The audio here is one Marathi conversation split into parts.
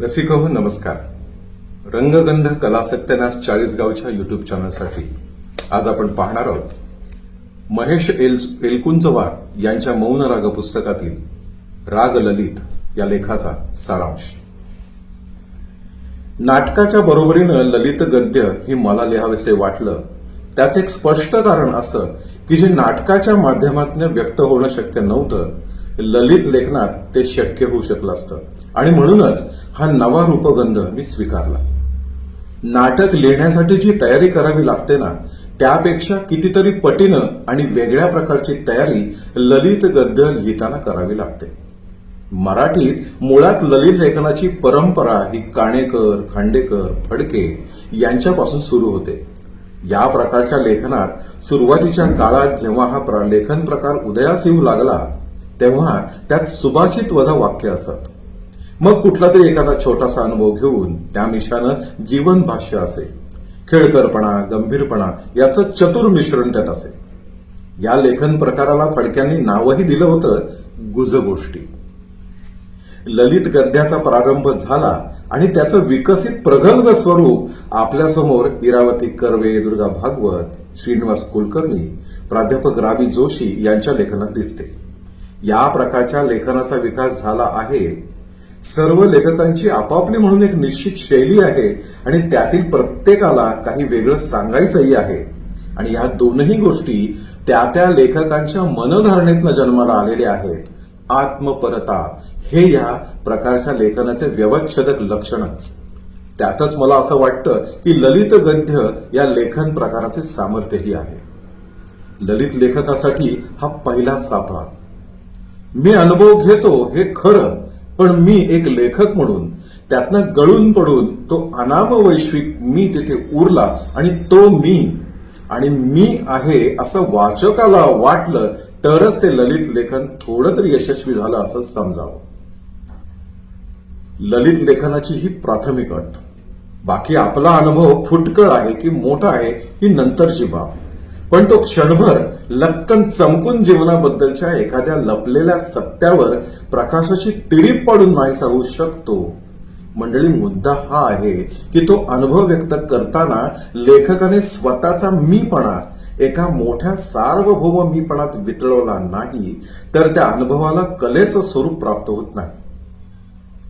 रसिक हो नमस्कार. रंगगंध कला सत्यानाश चाळीसगावच्या युट्यूब चॅनलसाठी आज आपण पाहणार आहोत महेश एलकुंचवार यांच्या मौन राग पुस्तकातील राग ललित या लेखाचा सारांश. नाटकाच्या बरोबरीनं ललित गद्य ही मला लिहावेसे वाटलं त्याचं एक स्पष्ट कारण असं की जे नाटकाच्या माध्यमातून व्यक्त होणं शक्य नव्हतं ललित लेखनात ते शक्य होऊ शकलं असतं आणि म्हणूनच हा नवा रूपगंध मी स्वीकारला. नाटक लिहिण्यासाठी जी तयारी करावी लागते ना त्यापेक्षा कितीतरी पटीनं आणि वेगळ्या प्रकारची तयारी ललित गद्य लिहिताना करावी लागते. मराठीत मुळात ललित लेखनाची परंपरा ही काणेकर, खांडेकर, फडके यांच्यापासून सुरू होते. या प्रकारच्या लेखनात सुरुवातीच्या काळात जेव्हा हा लेखन प्रकार उदयास येऊ लागला तेव्हा त्यात सुभाषित वजा वाक्य असत. मग कुठला तरी एखादा छोटासा अनुभव घेऊन त्या मिशानं जीवन भाष्य असे. खेळकरपणा, गंभीरपणा याचं चतुर मिश्रण त्यात असे. या लेखन प्रकाराला फडक्यांनी नावही दिलं होतं गुजगोष्टी. ललित गद्याचा प्रारंभ झाला आणि त्याचं विकसित प्रगल्भ स्वरूप आपल्यासमोर इरावती कर्वे, दुर्गा भागवत, श्रीनिवास कुलकर्णी, प्राध्यापक रावी जोशी यांच्या लेखनात दिसते. या प्रकारच्या लेखनाचा विकास झाला आहे. सर्व लेखकांची आपापली म्हणून एक निश्चित शैली आहे आणि त्यातील प्रत्येकाला काही वेगळं सांगायचंही आहे आणि या दोनही गोष्टी त्या त्या लेखकांच्या मनधारणेतनं जन्माला आलेल्या आहेत. आत्मपरता हे या प्रकारच्या लेखनाचे व्यवच्छेदक लक्षणच. त्यातच मला असं वाटतं की ललित गद्य या लेखन प्रकाराचे सामर्थ्यही आहे. ललित लेखकासाठी हा पहिला सापळा. मी अनुभव घेतो हे खरं, पण मी एक लेखक म्हणून त्यातनं गळून पडून तो अनाम वैश्विक मी तिथे उरला आणि तो मी आहे असं वाचकाला वाटलं तरच ते ललित लेखन थोडं तरी यशस्वी झालं असं समजावं. ललित लेखनाची ही प्राथमिक अट. बाकी आपला अनुभव फुटकळ आहे की मोठा आहे ही नंतरची बाब. पण तो क्षणभर लक्कन चमकून जीवनाबद्दलच्या एखाद्या लपलेल्या सत्यावर प्रकाशाची तिरीप पाडून नाहीसा होऊ शकतो. मंडळी, मुद्दा हा आहे की तो अनुभव व्यक्त करताना लेखकाने स्वतःचा मीपणा एका मोठ्या सार्वभौम मीपणात वितळवला नाही तर त्या अनुभवाला कलेचं स्वरूप प्राप्त होत नाही.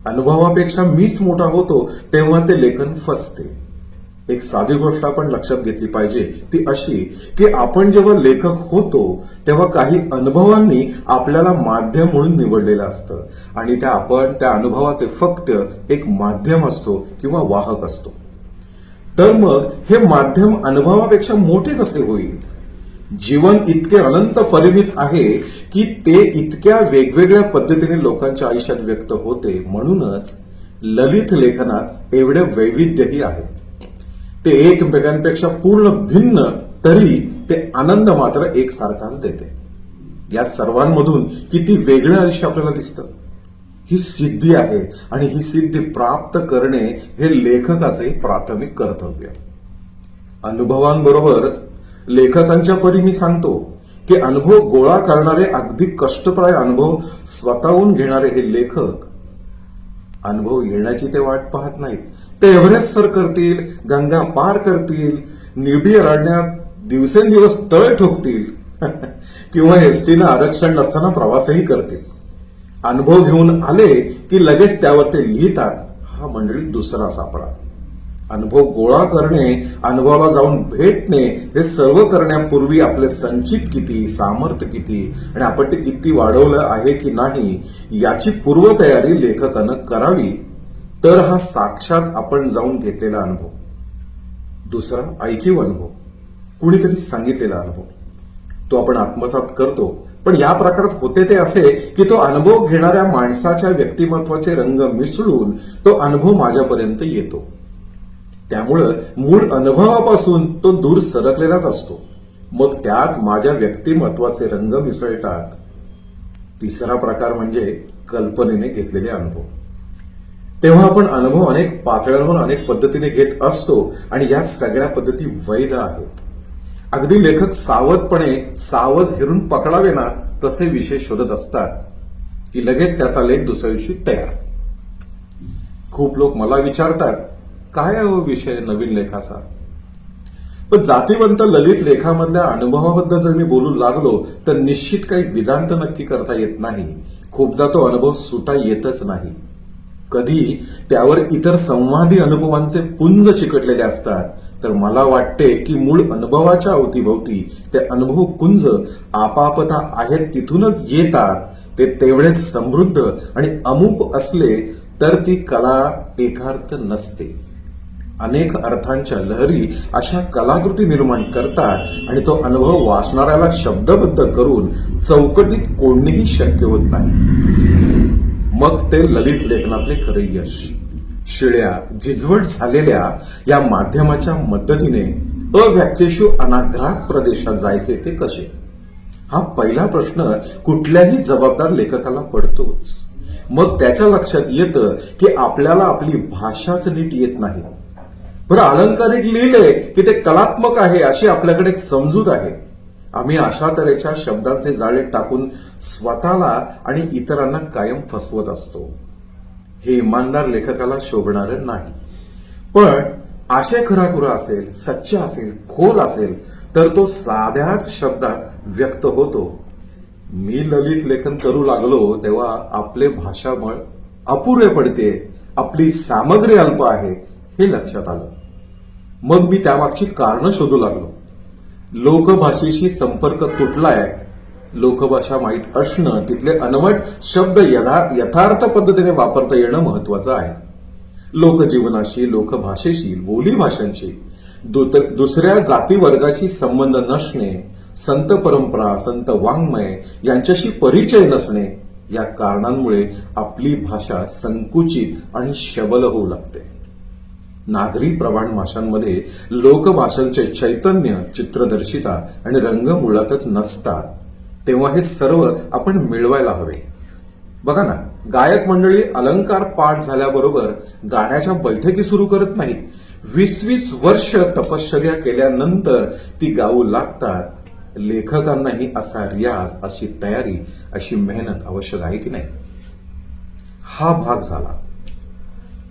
अनुभवापेक्षा मीच मोठा होतो तेव्हा ते लेखन फसते. एक साधी गोष्ट आपण लक्षात घेतली पाहिजे ती अशी की आपण जेव्हा लेखक होतो तेव्हा काही अनुभवांनी आपल्याला माध्यम म्हणून निवडलेलं असतं आणि आपण त्या अनुभवाचे फक्त एक माध्यम असतो किंवा वाहक असतो. तर मग हे माध्यम अनुभवापेक्षा मोठे कसे होईल? जीवन इतके अनंत परिमित आहे की ते इतक्या वेगवेगळ्या पद्धतीने लोकांच्या आयुष्यात व्यक्त होते. म्हणूनच ललित लेखनात एवढे वैविध्यही आहे. ते एकमेकांपेक्षा पूर्ण भिन्न तरी ते आनंद मात्र एकसारखाच देते. या सर्वांमधून किती वेगळं आयुष्य आपल्याला दिसतं. ही सिद्धी आहे आणि ही सिद्धी प्राप्त करणे हे लेखकाचे प्राथमिक कर्तव्य. अनुभवांबरोबरच लेखकांच्या परी मी सांगतो की अनुभव गोळा करणारे, अगदी कष्टप्राय अनुभव स्वतःहून घेणारे हे लेखक अनुभव येण्याची ते वाट पाहत नाहीत. ते एव्हरेस्ट सर करतील, गंगा पार करतील, निळबी अरण्यात दिवसेंदिवस तळ ठोकतील किंवा एसटीनं आरक्षण नसताना प्रवासही करतील. अनुभव घेऊन आले की लगेच त्यावर ते लिहितात. हा मंडळी दुसरा सापळा. अनुभव गोळा करणे, अनुभवाला जाऊन भेटणे हे सर्व करण्यापूर्वी आपले संचित किती, सामर्थ्य किती आणि आपण ते किती वाढवलं आहे की नाही याची पूर्वतयारी लेखकानं करावी. तर हा साक्षात आपण जाऊन घेतलेला अनुभव. दुसरा ऐकीव अनुभव, कुणीतरी सांगितलेला अनुभव, तो आपण आत्मसात करतो. पण या प्रकारात होते ते असे की तो अनुभव घेणाऱ्या माणसाच्या व्यक्तिमत्वाचे रंग मिसळून तो अनुभव माझ्यापर्यंत येतो. त्यामुळं मूळ अनुभवापासून तो दूर सरकलेलाच असतो. मग त्यात माझ्या व्यक्तिमत्वाचे रंग मिसळतात. तिसरा प्रकार म्हणजे कल्पनेने घेतलेले अनुभव. तेव्हा आपण अनुभव अनेक पातळ्यांवर अनेक पद्धतीने घेत असतो आणि या सगळ्या पद्धती वैध आहेत. अगदी लेखक सावधपणे सावज हेरून पकडावे ना तसे विषय शोधत असतात की लगेच त्याचा लेख दुसऱ्या दिवशी तयार. खूप लोक मला विचारतात, काय आहे विषय नवीन लेखाचा? पण जातीवंत ललित लेखामधल्या अनुभवाबद्दल जर मी बोलू लागलो तर निश्चित काही वेदांत नक्की करता येत नाही. खूपदा तो अनुभव सुटा येतच नाही. कधी त्यावर इतर संवादी अनुभवांचे पुंज चिकटलेले असतात, तर मला वाटते की मूळ अनुभवाच्या अवतीभोवती ते अनुभव कुंज आपापता आहेत तिथूनच येतात. ते तेवढेच समृद्ध आणि अमूप असले तर ती कला एकार्थ नसते. अनेक अर्थांच्या लहरी अशा कलाकृती निर्माण करतात आणि तो अनुभव वाचणाऱ्याला शब्दबद्ध करून चौकटीत कोणीही शक्य होत नाही. मग ते ललित लेखनातले खरे यश. शिळ्या झिजवट झालेल्या या माध्यमाच्या मदतीने अव्याख्येषु अनाघ्रात प्रदेशात जायचे ते कसे? हा पहिला प्रश्न कुठल्याही जबाबदार लेखकाला पडतोच. मग त्याच्या लक्षात येतं की आपल्याला आपली भाषाच नीट येत नाही. बरं, अलंकारिक लिहिले की ते कलात्मक आहे अशी आपल्याकडे एक समजूत आहे. आम्ही अशा तऱ्हेच्या शब्दांचे जाळे टाकून स्वतःला आणि इतरांना कायम फसवत असतो. हे इमानदार लेखकाला शोभणारं नाही. पण आशय खराखुरा असेल, सच्चा असेल, खोल असेल तर तो साध्याच शब्दात व्यक्त होतो. मी ललित लेखन करू लागलो तेव्हा आपले भाषाबळ अपुरे पडते, आपली सामग्री अल्प आहे हे लक्षात आलं. मग मी त्यामागची कारणं शोधू लागलो. लोकभाषेशी संपर्क तुटलाय. लोकभाषा माहीत असणं, तिथले अनवट शब्द यथार्थ पद्धतीने वापरता येणं महत्वाचं आहे. लोकजीवनाशी, लोकभाषेशी, बोलीभाषांशी दुसऱ्या जाती वर्गाशी संबंध नसणे, संत परंपरा, संत वाङ्मय यांच्याशी परिचय नसणे या कारणांमुळे आपली भाषा संकुचित आणि शबल होऊ लागते. नागरी प्रमाण भाषांमध्ये लोकभाषांचे चैतन्य, चित्रदर्शिता आणि रंग मुळातच नसतात. तेव्हा हे सर्व आपण मिळवायला हवे. बघा ना, गायक मंडळी अलंकार पाठ झाल्याबरोबर गाण्याच्या बैठकी सुरू करत नाहीत. 20-20 वर्ष तपश्चर्या केल्यानंतर ती गाऊ लागतात. लेखकांनाही असा रियाज, अशी तयारी, अशी मेहनत आवश्यक आहे की नाही? हा भाग झाला.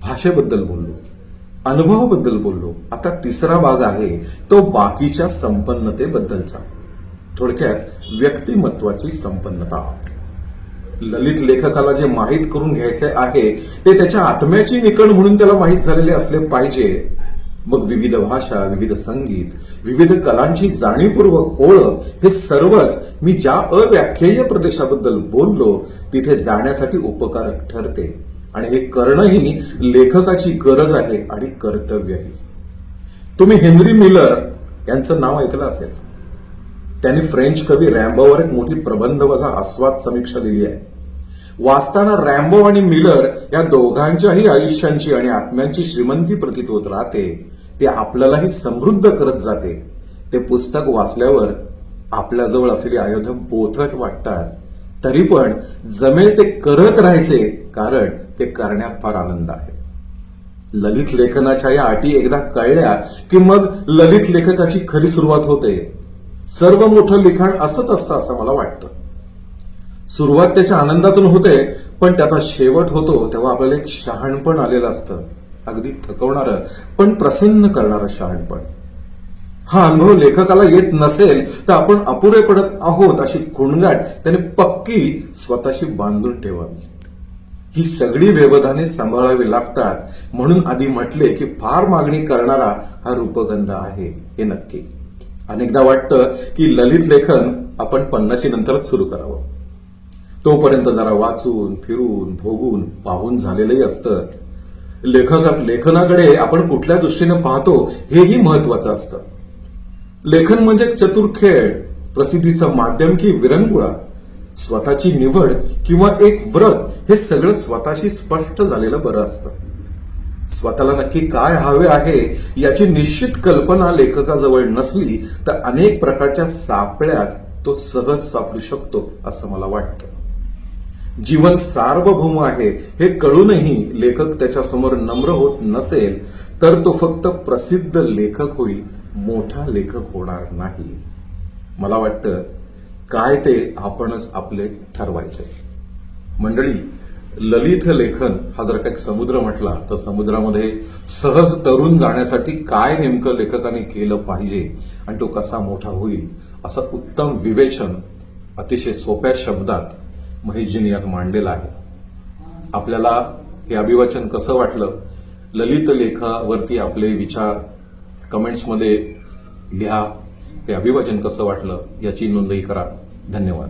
भाषेबद्दल बोललो, अनुभवाबद्दल बोललो. आता तिसरा भाग आहे तो बाकीच्या संपन्नतेबद्दलचा. थोडक्यात व्यक्तिमत्वाची संपन्नता. ललित लेखकाला जे माहीत करून घ्यायचे आहे ते त्याच्या आत्म्याची निकण म्हणून त्याला माहीत झालेले असले पाहिजे. मग विविध भाषा, विविध संगीत, विविध कलांची जाणीवपूर्वक ओळख हे सर्वच मी ज्या अव्याख्येय प्रदेशाबद्दल बोललो तिथे जाण्यासाठी उपकारक ठरते. आणि हे करणंही लेखकाची गरज आहे आणि कर्तव्यही. तुम्ही हेनरी मिलर यांचं नाव ऐकलं असेल. त्यांनी फ्रेंच कवी रॅम्बोवर एक मोठी प्रबंधवजा आस्वाद समीक्षा लिहिली आहे. वाचताना रॅम्बो आणि मिलर या दोघांच्याही आयुष्यांची आणि आत्म्यांची श्रीमंती प्रतीत होत राहते. ते आपल्यालाही समृद्ध करत जाते. ते पुस्तक वाचल्यावर आपल्याजवळ असलेली आयुधं बोथट वाटतात. तरी पण जमेल ते करत राहायचे, कारण ते करण्यात फार आनंद आहे. ललित लेखनाच्या या अटी एकदा कळल्या की मग ललित लेखकाची खरी सुरुवात होते. सर्व मोठं लिखाण असंच असतं असं मला वाटतं. सुरुवात त्याच्या आनंदातून होते, पण त्याचा शेवट होतो तेव्हा आपल्याला एक शहाणपण आलेलं असतं. अगदी थकवणारं पण प्रसन्न करणारं शहाणपण. हा अनुभव लेखकाला येत नसेल तर आपण अपुरे पडत आहोत अशी खुणगाट त्याने पक्की स्वतःशी बांधून ठेवावी. ही सगळी व्यवधाने सांभाळावी लागतात. म्हणून आधी म्हटले की फार मागणी करणारा हा रूपगंध आहे, हे नक्की. अनेकदा वाटतं की ललित लेखन आपण 50 नंतरच सुरू करावं. तोपर्यंत जरा वाचून, फिरून, भोगून, पाहून झालेलंही असतं. लेखनाकडे आपण कुठल्या दृष्टीने पाहतो हेही महत्वाचं असतं. लेखन म्हणजे एक चतुर खेळ, प्रसिद्धीचं माध्यम की विरंगुळा, स्वतःची निवड किंवा एक व्रत, हे सगळं स्वतःशी स्पष्ट झालेलं बरं असतं. स्वतःला नक्की काय हवे आहे याची निश्चित कल्पना लेखकाजवळ नसली तर अनेक प्रकारच्या सापळ्यात तो सहज सापडू शकतो असं मला वाटतं. जीवन सार्वभौम आहे हे कळूनही लेखक त्याच्यासमोर नम्र होत नसेल तर तो फक्त प्रसिद्ध लेखक होईल, मोठा लेखक होणार नाही. मला वाटतं काय ते आपणच आपले ठरवायचे. मंडळी, ललित लेखन हा जर काही समुद्र म्हटला तर समुद्रामध्ये सहज तरुण जाण्यासाठी काय नेमकं लेखकाने केलं पाहिजे आणि तो कसा मोठा होईल असं उत्तम विवेचन अतिशय सोप्या शब्दात महेशजींनी यात मांडलेलं आहे. आपल्याला हे अभिवाचन कसं वाटलं, ललित लेखावरती आपले विचार कमेंट्समध्ये लिहा. हे अभिवाचन कसं वाटलं याची नोंदही करा. धन्यवाद.